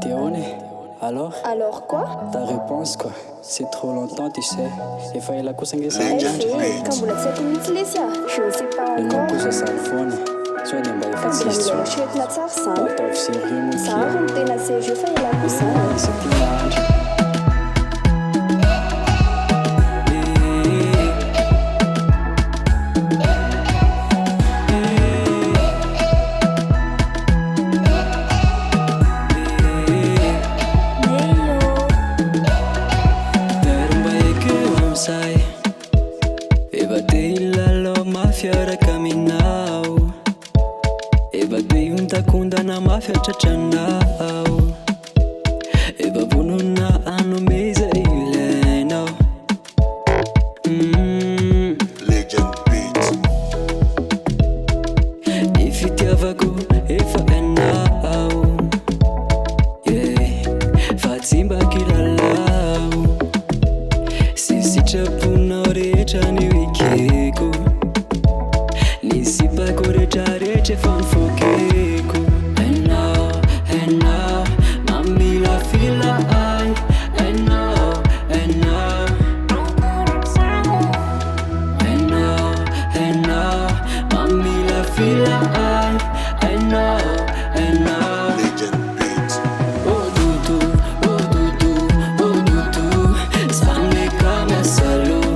Théone, alors? Alors quoi? Ta réponse quoi? C'est trop longtemps tu sais. Efa ela kosa nge Quand vous la faites une Silesia, je ne sais pas Le encore. nom kosa samy foana. So de mba efa Quand vous la tsisy mila eritreretina tsara izany. ataovy sérieux moa Za ary no tena sérieux fa ilako izany. Isa ty mahandro. Eva te ilalo mafiaraka aminao. Eva be untakunda na mafia tratranao. Eva vonona anomeza ilainao. Legend beat. Ifitiavako efa enao. Fa tsy mba kilalao. Sitraponao rehetra ny ekeko. Ny sipako rehetrarehetra efa nifokeko. Hainao, mamila fila ay. Hainao, mamila fila ay. Hainao. Legend beat. Oh Doudou, Sameka me salou.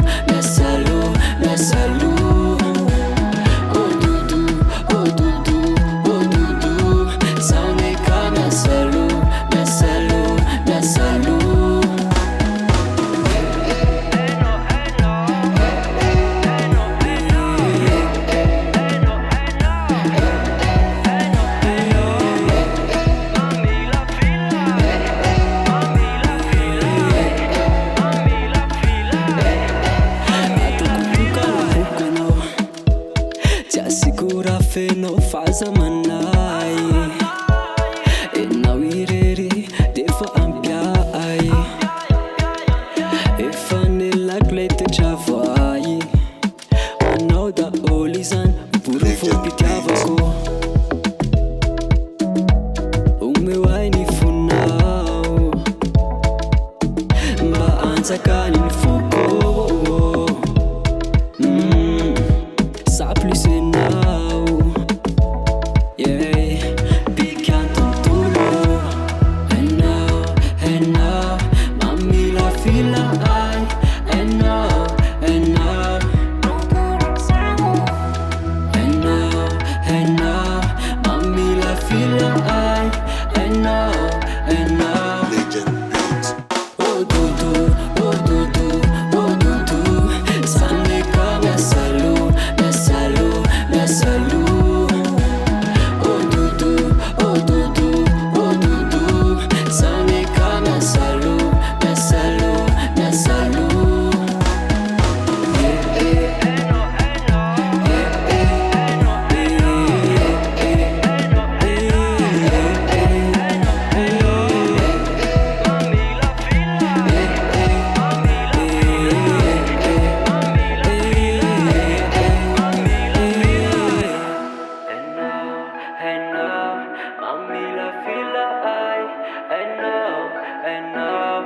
Oh Doudou, Sameka me salou. Segura feno faz a manai. Enao irery defa ampiay. Efa nelako lay toetravoay. Anao daholo izany boro fompitiavako. Omeo ay ny fonao mba antsakany ny foko. Ça plus c'est now. Yeah, piquant tout l'eau. And now, mami la fila ay. And now, mami la fila ay. And now. Legend beat. Oh Doudou, Sameka me salou. Oh Doudou, Sameka me salou. Mami la fila ay. I know.